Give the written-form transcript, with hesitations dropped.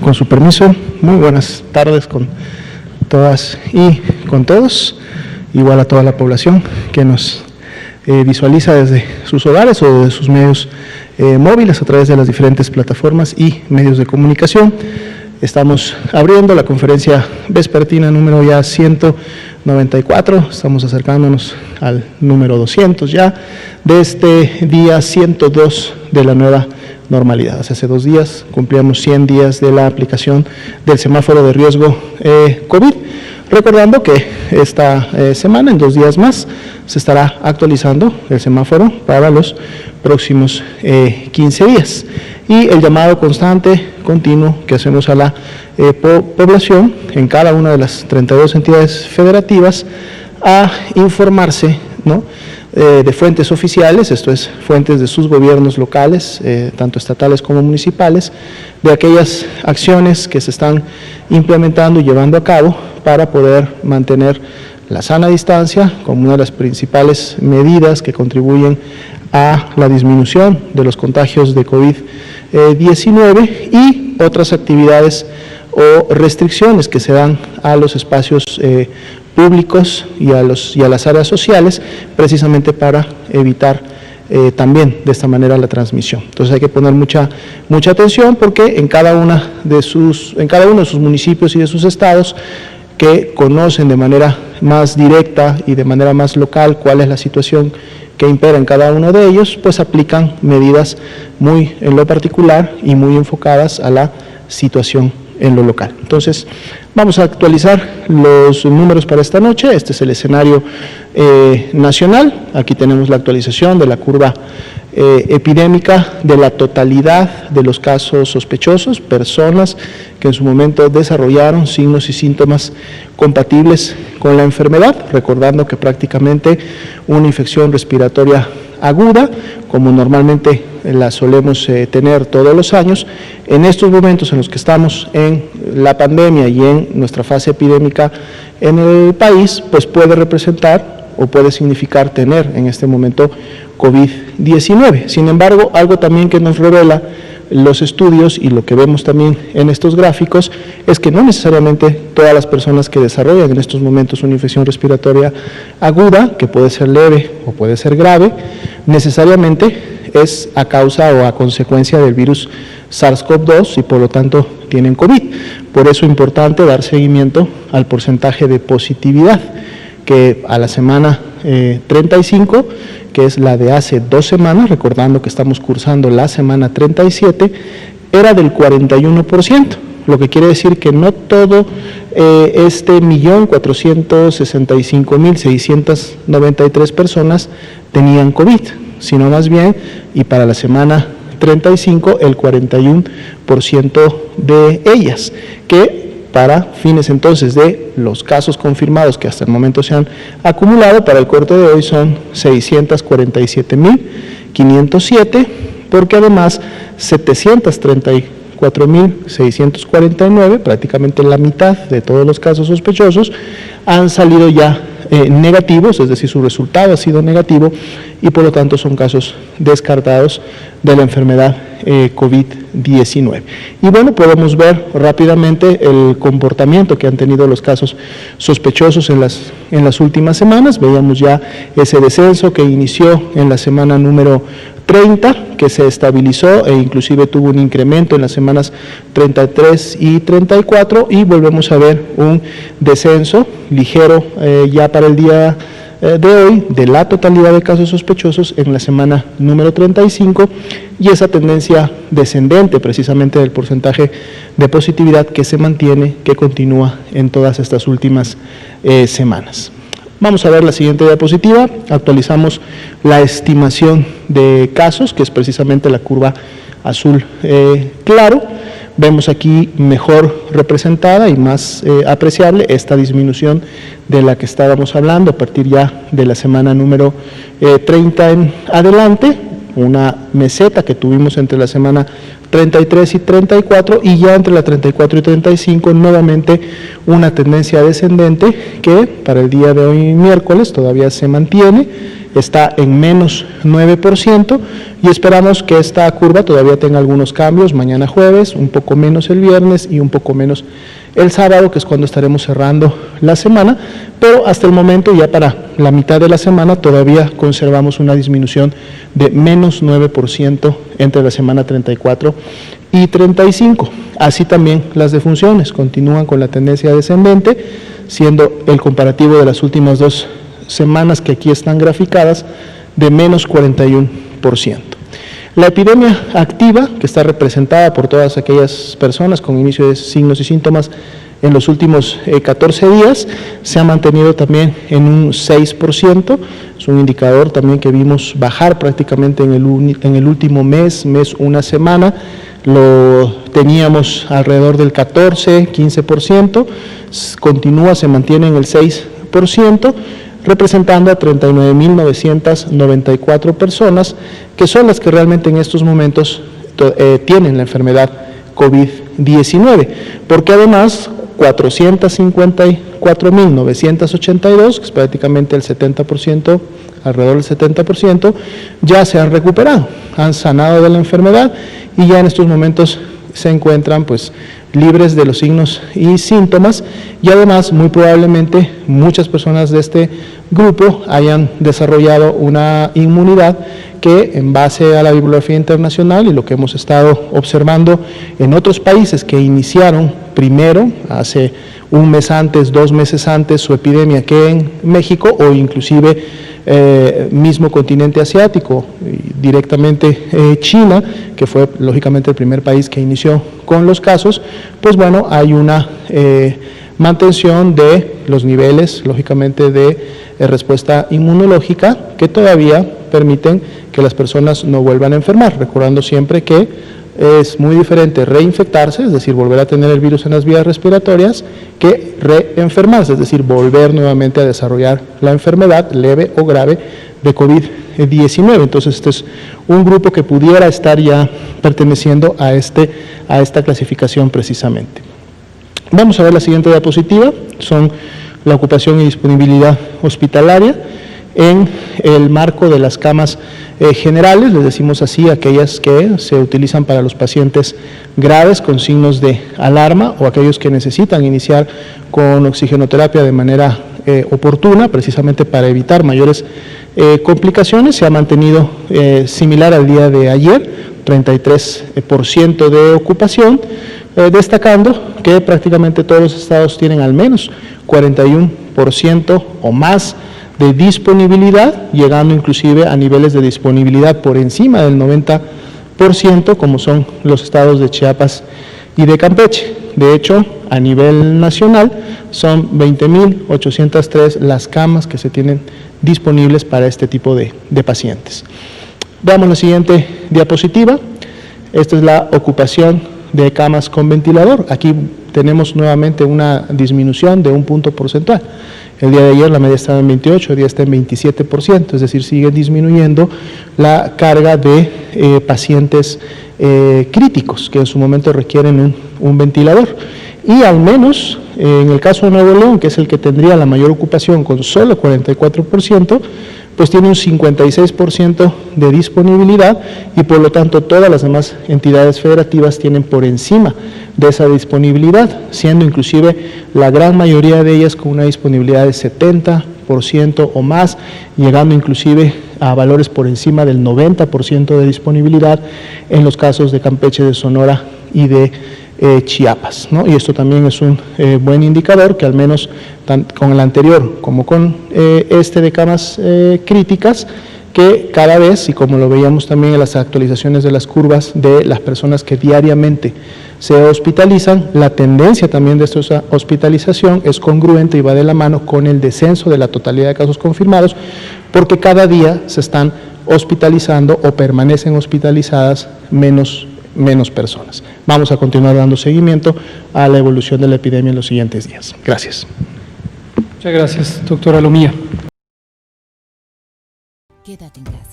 Con su permiso, muy buenas tardes con todas y con todos, igual a toda la población que nos visualiza desde sus hogares o desde sus medios móviles a través de las diferentes plataformas y medios de comunicación. Estamos abriendo la conferencia vespertina número ya 194, estamos acercándonos al número 200 ya, de este día 102 de la nueva normalidad. Hace 2 días cumplíamos 100 días de la aplicación del semáforo de riesgo COVID. Recordando que esta semana, en 2 días más, se estará actualizando el semáforo para los próximos 15 días. Y el llamado constante, continuo, que hacemos a la población en cada una de las 32 entidades federativas a informarse, ¿no?, de fuentes oficiales, esto es, fuentes de sus gobiernos locales, tanto estatales como municipales, de aquellas acciones que se están implementando y llevando a cabo para poder mantener la sana distancia como una de las principales medidas que contribuyen a la disminución de los contagios de COVID-19 y otras actividades o restricciones que se dan a los espacios públicos y a las áreas sociales, precisamente para evitar también de esta manera la transmisión. Entonces hay que poner mucha atención, porque en cada uno de sus municipios y de sus estados, que conocen de manera más directa y de manera más local cuál es la situación que impera en cada uno de ellos, pues aplican medidas muy en lo particular y muy enfocadas a la situación en lo local. Entonces, vamos a actualizar los números para esta noche. Este es el escenario nacional. Aquí tenemos la actualización de la curva epidémica de la totalidad de los casos sospechosos, personas que en su momento desarrollaron signos y síntomas compatibles con la enfermedad, recordando que prácticamente una infección respiratoria aguda, como normalmente la solemos tener todos los años, en estos momentos en los que estamos en la pandemia y en nuestra fase epidémica en el país, pues puede representar o puede significar tener en este momento COVID-19. Sin embargo, algo también que nos revela los estudios y lo que vemos también en estos gráficos es que no necesariamente todas las personas que desarrollan en estos momentos una infección respiratoria aguda, que puede ser leve o puede ser grave, necesariamente es a causa o a consecuencia del virus SARS-CoV-2 y por lo tanto tienen COVID. Por eso es importante dar seguimiento al porcentaje de positividad, que a la semana 35, que es la de hace 2 semanas, recordando que estamos cursando la semana 37, era del 41%, lo que quiere decir que no todo este 1.465.693 personas tenían COVID, sino más bien, y para la semana 35, el 41% de ellas, que para fines entonces de los casos confirmados que hasta el momento se han acumulado, para el corte de hoy son 647.507, porque además 734.649, prácticamente la mitad de todos los casos sospechosos, han salido ya negativos, es decir, su resultado ha sido negativo y por lo tanto son casos descartados de la enfermedad COVID-19. Y bueno, podemos ver rápidamente el comportamiento que han tenido los casos sospechosos en las últimas semanas. Veíamos ya ese descenso que inició en la semana número 30, que se estabilizó e inclusive tuvo un incremento en las semanas 33 y 34, y volvemos a ver un descenso ligero ya para el día de hoy de la totalidad de casos sospechosos en la semana número 35, y esa tendencia descendente precisamente del porcentaje de positividad que se mantiene, que continúa en todas estas últimas semanas. Vamos a ver la siguiente diapositiva. Actualizamos la estimación de casos, que es precisamente la curva azul claro. Vemos aquí mejor representada y más apreciable esta disminución de la que estábamos hablando a partir ya de la semana número 30 en adelante, una meseta que tuvimos entre la semana 33 y 34, y ya entre la 34 y 35 nuevamente una tendencia descendente que para el día de hoy miércoles todavía se mantiene está en menos 9% y esperamos que esta curva todavía tenga algunos cambios mañana jueves, un poco menos el viernes y un poco menos el sábado, que es cuando estaremos cerrando la semana, pero hasta el momento, ya para la mitad de la semana, todavía conservamos una disminución de menos 9% entre la semana 34 y 35. Así también las defunciones continúan con la tendencia descendente, siendo el comparativo de las últimas 2 semanas que aquí están graficadas de menos 41%. La epidemia activa, que está representada por todas aquellas personas con inicio de signos y síntomas en los últimos 14 días, se ha mantenido también en un 6%, es un indicador también que vimos bajar prácticamente en el último mes, una semana, lo teníamos alrededor del 14, 15%, continúa, se mantiene en el 6%, representando a 39.994 personas, que son las que realmente en estos momentos tienen la enfermedad COVID-19, porque además 454.982, que es prácticamente el 70%, alrededor del 70%, ya se han recuperado, han sanado de la enfermedad y ya en estos momentos se encuentran pues libres de los signos y síntomas, y además muy probablemente muchas personas de este grupo hayan desarrollado una inmunidad que, en base a la bibliografía internacional y lo que hemos estado observando en otros países que iniciaron primero, hace un mes antes, 2 meses antes, su epidemia que en México, o inclusive mismo continente asiático, directamente China, que fue lógicamente el primer país que inició con los casos, pues bueno, hay una mantención de los niveles, lógicamente, de respuesta inmunológica que todavía permiten que las personas no vuelvan a enfermar, recordando siempre que es muy diferente reinfectarse, es decir, volver a tener el virus en las vías respiratorias, que reenfermarse, es decir, volver nuevamente a desarrollar la enfermedad leve o grave de COVID-19. Entonces, este es un grupo que pudiera estar ya perteneciendo a esta clasificación precisamente. Vamos a ver la siguiente diapositiva, son la ocupación y disponibilidad hospitalaria en el marco de las camas generales, les decimos así, aquellas que se utilizan para los pacientes graves con signos de alarma o aquellos que necesitan iniciar con oxigenoterapia de manera oportuna, precisamente para evitar mayores complicaciones. Se ha mantenido similar al día de ayer, 33% de ocupación, destacando que prácticamente todos los estados tienen al menos 41% o más de disponibilidad, llegando inclusive a niveles de disponibilidad por encima del 90%, como son los estados de Chiapas y de Campeche. De hecho, a nivel nacional son 20.803 las camas que se tienen disponibles para este tipo de pacientes. Veamos la siguiente diapositiva. Esta es la ocupación de camas con ventilador. Aquí tenemos nuevamente una disminución de un punto porcentual. El día de ayer la media estaba en 28, el día está en 27%, es decir, sigue disminuyendo la carga de pacientes críticos que en su momento requieren un ventilador. Y al menos en el caso de Nuevo León, que es el que tendría la mayor ocupación con solo 44%, pues tiene un 56% de disponibilidad y por lo tanto todas las demás entidades federativas tienen por encima de esa disponibilidad, siendo inclusive la gran mayoría de ellas con una disponibilidad de 70% o más, llegando inclusive a valores por encima del 90% de disponibilidad en los casos de Campeche, de Sonora y de Chiapas, ¿no? Y esto también es un buen indicador que al menos con el anterior como con este de camas críticas, que cada vez, y como lo veíamos también en las actualizaciones de las curvas de las personas que diariamente se hospitalizan, la tendencia también de esta hospitalización es congruente y va de la mano con el descenso de la totalidad de casos confirmados, porque cada día se están hospitalizando o permanecen hospitalizadas menos personas. Vamos a continuar dando seguimiento a la evolución de la epidemia en los siguientes días. Gracias. Muchas gracias, doctora Lomía. Quédate en casa.